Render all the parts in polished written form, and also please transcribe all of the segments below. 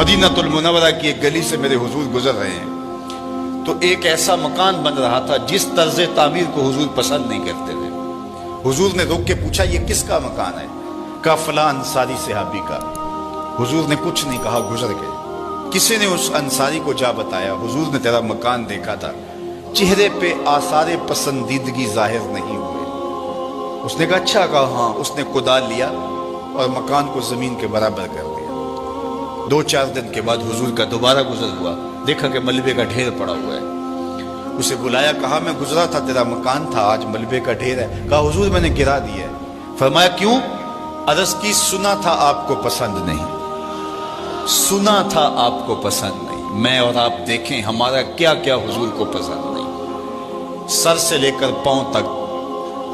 मदीनतुल मुनव्वरा की एक गली से मेरे हुजूर गुजर रहे हैं, तो एक ऐसा मकान बन रहा था जिस तर्ज तामीर को हुजूर पसंद नहीं करते थे। हुजूर ने रोक के पूछा, ये किसका मकान है? कहा फलां अंसारी सहाबी का। हुजूर ने कुछ नहीं कहा, गुजर गए। किसी ने उस अंसारी को जा बताया, हुजूर ने तेरा मकान देखा था, चेहरे पे आसारे पसंदीदगी जाहिर नहीं हुए। उसने कहा अच्छा। कहा हाँ। उसने कुदाल लिया और मकान को जमीन के बराबर कर दिया। 2-4 दिन के बाद हुजूर का दोबारा गुजर हुआ, देखा कि मलबे का ढेर पड़ा हुआ है। उसे बुलाया, कहा मैं गुजरा था, तेरा मकान था, आज मलबे का ढेर है। कहा हुजूर मैंने गिरा दिया है। फरमाया क्यों? अर्ज की सुना था आपको पसंद नहीं, सुना था आपको पसंद नहीं। मैं और आप देखें हमारा क्या क्या हुजूर को पसंद नहीं। सर से लेकर पांव तक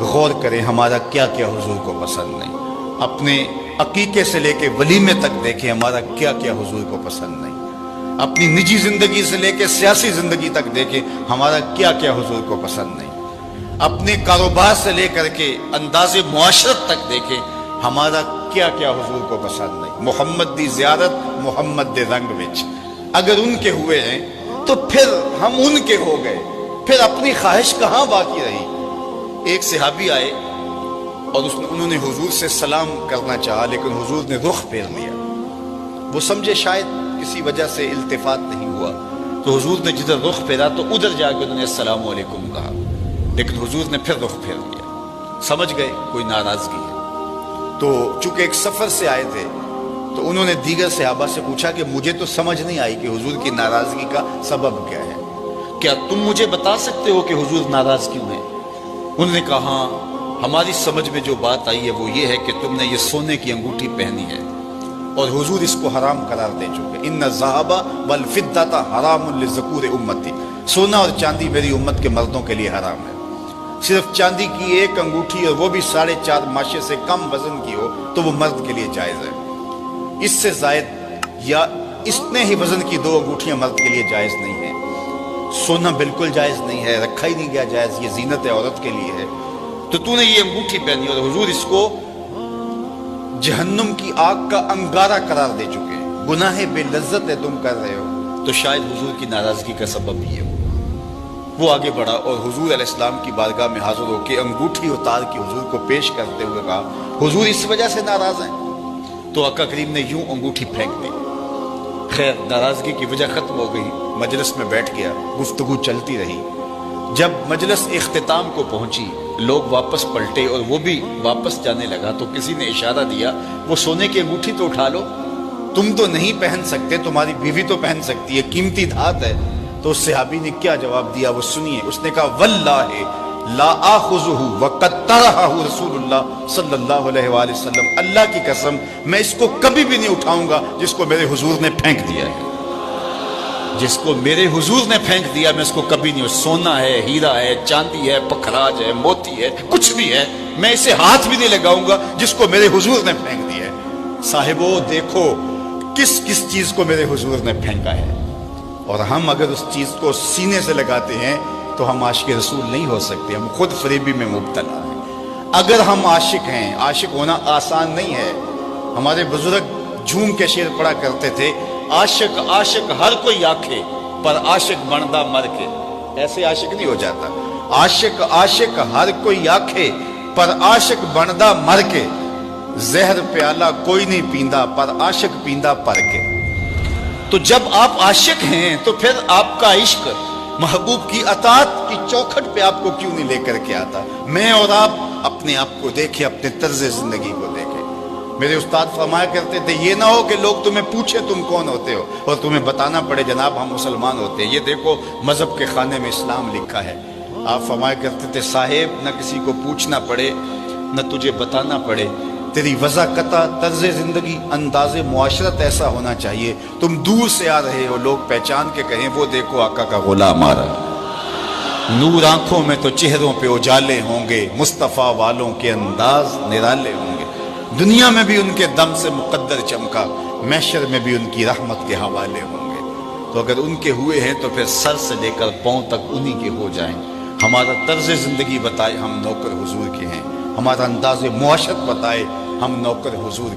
गौर करें, हमारा क्या क्या हुजूर को पसंद नहीं। अपने अकीके से लेके वलीमे तक देखें, हमारा क्या क्या हुजूर को पसंद नहीं। अपनी निजी जिंदगी से लेके सियासी जिंदगी तक देखें, हमारा क्या क्या हुजूर को पसंद नहीं। अपने कारोबार से लेकर के अंदाजे मुआशरत तक देखें, हमारा क्या क्या हुजूर को पसंद नहीं। मोहम्मद दी ज़ियारत मोहम्मद दे रंग विच, अगर उनके हुए हैं तो फिर हम उनके हो गए, फिर अपनी ख्वाहिश कहाँ बाकी रही। एक सहाबी आए और उन्होंने हुजूर से सलाम करना चाहा, लेकिन हुजूर ने रुख फेर लिया। वो समझे शायद किसी वजह से इल्तिफात नहीं हुआ, तो हुजूर ने जिधर रुख फेरा तो उधर जाके उन्होंने अस्सलाम वालेकुम कहा, लेकिन हुजूर ने फिर रुख फेर लिया। समझ गए कोई नाराजगी है। तो चूंकि एक सफर से आए थे, तो उन्होंने दीगर सहाबा से पूछा कि मुझे तो समझ नहीं आई कि हुजूर की नाराजगी का सबब क्या है, क्या तुम मुझे बता सकते हो कि हुजूर नाराज क्यों है? उन्होंने कहा हाँ, हमारी समझ में जो बात आई है वो ये है कि तुमने ये सोने की अंगूठी पहनी है और हुजूर इसको हराम करार दे चुके। इन्ना ज़हाबा वल फिद्दता हरामुन लिज़कूर उम्मती, सोना और चांदी मेरी उम्मत के मर्दों के लिए हराम है। सिर्फ चांदी की एक अंगूठी और वो भी 4.5 माशे से कम वजन की हो तो वो मर्द के लिए जायज़ है। इससे जायद या इतने ही वजन की 2 अंगूठियां मर्द के लिए जायज़ नहीं है। सोना बिल्कुल जायज़ नहीं है, रखा ही नहीं गया जायज़, ये जीनत है, औरत के लिए है। तो तूने ये अंगूठी पहनी और हुजूर इसको जहन्नुम की आग का अंगारा करार दे चुके हैं, गुनाह बेलज्जत है तुम कर रहे हो, तो शायद हुजूर की नाराजगी का सबब ये हो। वो आगे बढ़ा और हुजूर अलैहिस्सलाम की बारगाह में हाजिर होकर अंगूठी उतार के हुजूर को पेश करते हुए कहा, हुजूर इस वजह से नाराज हैं? तो आका करीम ने यूं अंगूठी फेंक दी। खैर नाराजगी की वजह खत्म हो गई, मजलिस में बैठ गया, गुफ्तगू चलती रही। जब मजलिस इख्तिताम को पहुंची, लोग वापस पलटे और वो भी वापस जाने लगा, तो किसी ने इशारा दिया, वो सोने की अंगूठी तो उठा लो, तुम तो नहीं पहन सकते, तुम्हारी बीवी तो पहन सकती है, कीमती धात है। तो उस सहाबी ने क्या जवाब दिया वो सुनिए। उसने कहा वल्लाहि ला आखुजुहु वक़द तरहहु रसूलुल्लाह सल्लल्लाहु अलैहि वसल्लम, अल्लाह की कसम मैं इसको कभी भी नहीं उठाऊंगा जिसको मेरे हुजूर ने फेंक दिया है। जिसको मेरे हुजूर ने फेंक दिया मैं इसको कभी नहीं, सोना है, हीरा है, चांदी है, पखराज है, मोती है, कुछ भी है, मैं इसे हाथ भी नहीं लगाऊंगा जिसको मेरे हुजूर ने फेंक दिया है। साहिबो देखो किस किस चीज को मेरे हुजूर ने फेंका है, और हम अगर उस चीज को सीने से लगाते हैं तो हम आशिक रसूल नहीं हो सकते, हम खुद फरेबी में मुब्तला हैं। अगर हम आशिक हैं, आशिक होना आसान नहीं है। हमारे बुजुर्ग झूम के शेर पढ़ा करते थे, आशिक आशिक हर कोई आखे पर आशिक बनदा मर के। ऐसे आशिक नहीं हो जाता। आशिक आशिक हर कोई आखे पर आशिक बनदा मर के, जहर प्याला कोई नहीं पींदा पर आशिक पींदा पर के। तो जब आप आशिक हैं तो फिर आपका इश्क महबूब की अतात की चौखट पे आपको क्यों नहीं लेकर के आता? मैं और आप अपने आप को देखें, अपने तर्ज जिंदगी को देखें। मेरे उस्ताद फरमाया करते थे, ये ना हो कि लोग तुम्हें पूछे तुम कौन होते हो और तुम्हें बताना पड़े जनाब हम मुसलमान होते हैं। ये देखो मजहब के खाने में इस्लाम लिखा है। आप फरमाया करते थे, साहेब न किसी को पूछना पड़े न तुझे बताना पड़े, तेरी वज़ाकता तर्ज जिंदगी अंदाज़े मुआशरत ऐसा होना चाहिए, तुम दूर से आ रहे हो लोग पहचान के कहें वो देखो आका का गुलाम आ रहा। नूर आंखों में तो चेहरों पे उजाले होंगे, मुस्तफ़ा वालों के अंदाज निराले होंगे। दुनिया में भी उनके दम से मुकद्दर चमका, महशर में भी उनकी रहमत के हवाले होंगे। तो अगर उनके हुए हैं तो फिर सर से लेकर पांव तक उन्हीं के हो जाएं। हमारा तर्ज जिंदगी बताए हम नौकर हुजूर के हैं, हमारा अंदाज़े मुआशरत बताए हम नौकर हुजूर के।